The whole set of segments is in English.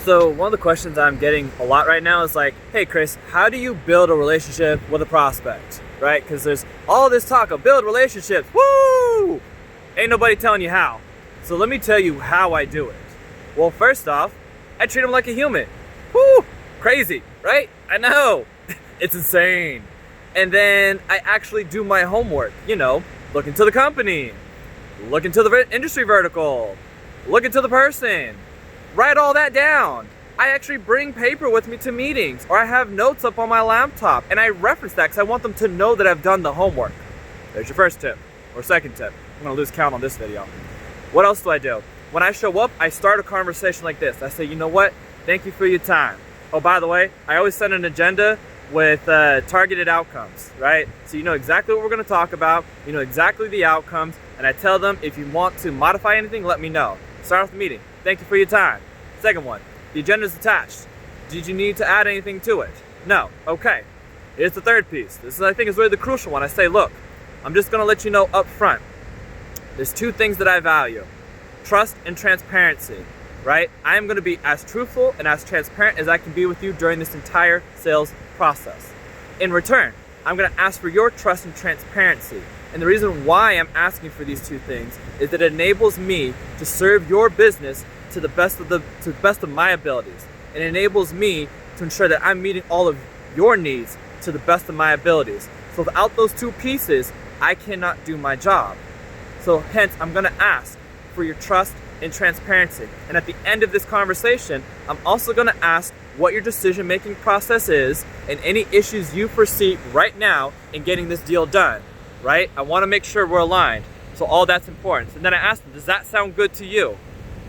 So one of the questions I'm getting a lot right now is like, hey Chris, how do you build a relationship with a prospect, right? Because there's all this talk of build relationships, woo! Ain't nobody telling you how. So let me tell you how I do it. Well, first off, I treat them like a human. Woo! Crazy, right? I know, it's insane. And then I actually do my homework, look into the company, look into the industry vertical, look into the person, write all that down. I actually bring paper with me to meetings, or I have notes up on my laptop and I reference that because I want them to know that I've done the homework. There's your first tip, or second tip. I'm gonna lose count on this video. What else do I do? When I show up, I start a conversation like this. I say, you know what? Thank you for your time. Oh, by the way, I always set an agenda with targeted outcomes, right? So you know exactly what we're gonna talk about, you know exactly the outcomes, and I tell them if you want to modify anything, let me know. Start off the meeting. Thank you for your time. Second one, the agenda is attached. Did you need to add anything to it? No. Okay. Here's the third piece. This I think is really the crucial one. I say, look, I'm just gonna let you know up front. There's two things that I value: trust and transparency, right? I am gonna be as truthful and as transparent as I can be with you during this entire sales process. In return, I'm gonna ask for your trust and transparency. And the reason why I'm asking for these two things is that it enables me to serve your business to the best of my abilities. It enables me to ensure that I'm meeting all of your needs to the best of my abilities. So without those two pieces, I cannot do my job. So hence, I'm gonna ask for your trust and transparency. And at the end of this conversation, I'm also gonna ask what your decision-making process is and any issues you foresee right now in getting this deal done, right? I wanna make sure we're aligned. So all that's important. And then I ask them, does that sound good to you?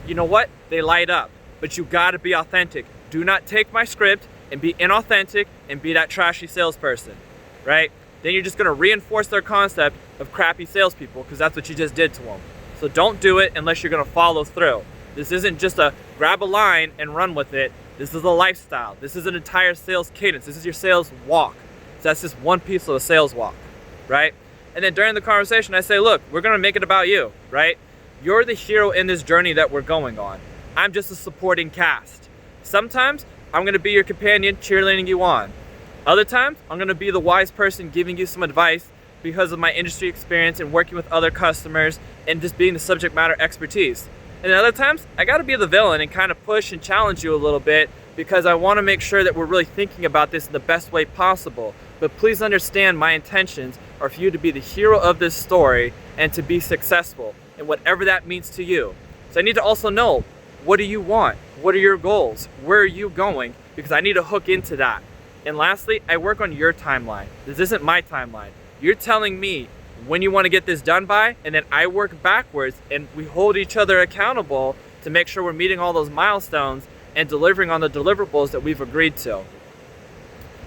You know what? They light up, but you gotta be authentic. Do not take my script and be inauthentic and be that trashy salesperson, right? Then you're just gonna reinforce their concept of crappy salespeople because that's what you just did to them. So don't do it unless you're gonna follow through. This isn't just a grab a line and run with it. This is a lifestyle. This is an entire sales cadence. This is your sales walk. So that's just one piece of a sales walk, right? And then during the conversation, I say, look, we're gonna make it about you, right? You're the hero in this journey that we're going on. I'm just a supporting cast. Sometimes I'm gonna be your companion cheerleading you on. Other times, I'm gonna be the wise person giving you some advice because of my industry experience and working with other customers and just being the subject matter expertise. And then other times, I gotta be the villain and kind of push and challenge you a little bit because I wanna make sure that we're really thinking about this in the best way possible. But please understand my intentions are for you to be the hero of this story and to be successful and whatever that means to you. So I need to also know, what do you want? What are your goals? Where are you going? Because I need to hook into that. And lastly, I work on your timeline. This isn't my timeline. You're telling me when you want to get this done by, and then I work backwards and we hold each other accountable to make sure we're meeting all those milestones and delivering on the deliverables that we've agreed to.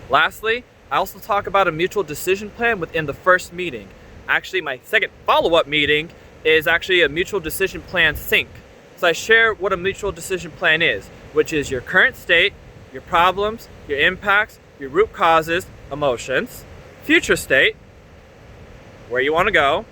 Lastly, I also talk about a mutual decision plan within the first meeting. Actually, my second follow-up meeting is actually a mutual decision plan sync. So I share what a mutual decision plan is, which is your current state, your problems, your impacts, your root causes, emotions, future state, where you want to go,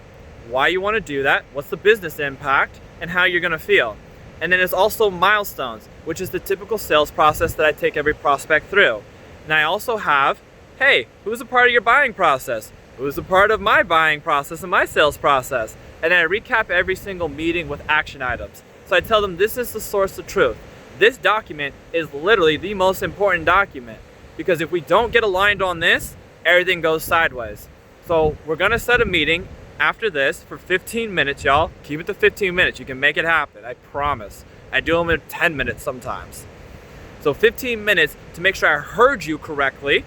why you want to do that, what's the business impact, and how you're going to feel. And then there's also milestones, which is the typical sales process that I take every prospect through. And I also have, hey, who's a part of your buying process? Who's a part of my buying process and my sales process? And then I recap every single meeting with action items. So I tell them this is the source of truth. This document is literally the most important document because if we don't get aligned on this, everything goes sideways. So we're gonna set a meeting after this for 15 minutes, y'all. Keep it to 15 minutes. You can make it happen, I promise. I do them in 10 minutes sometimes. So 15 minutes to make sure I heard you correctly,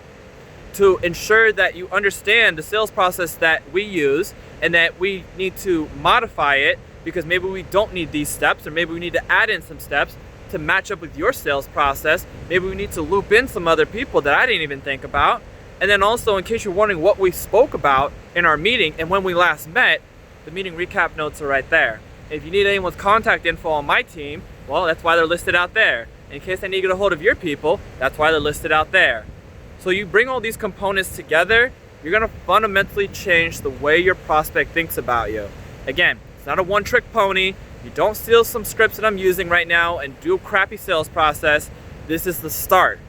to ensure that you understand the sales process that we use and that we need to modify it because maybe we don't need these steps or maybe we need to add in some steps to match up with your sales process. Maybe we need to loop in some other people that I didn't even think about. And then also, in case you're wondering what we spoke about in our meeting and when we last met, the meeting recap notes are right there. If you need anyone's contact info on my team, well, that's why they're listed out there. In case I need to get a hold of your people, that's why they're listed out there. So you bring all these components together, you're gonna fundamentally change the way your prospect thinks about you. Again, it's not a one-trick pony. You don't steal some scripts that I'm using right now and do a crappy sales process. This is the start.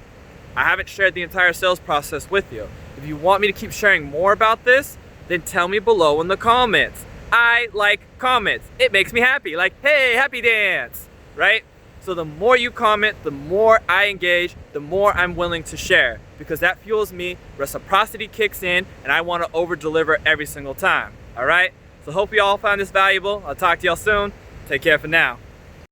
I haven't shared the entire sales process with you. If you want me to keep sharing more about this, then tell me below in the comments. I like comments. It makes me happy. Like, hey, happy dance, right? So the more you comment, the more I engage, the more I'm willing to share, because that fuels me, reciprocity kicks in, and I want to over deliver every single time, all right? So hope you all found this valuable. I'll talk to y'all soon. Take care for now.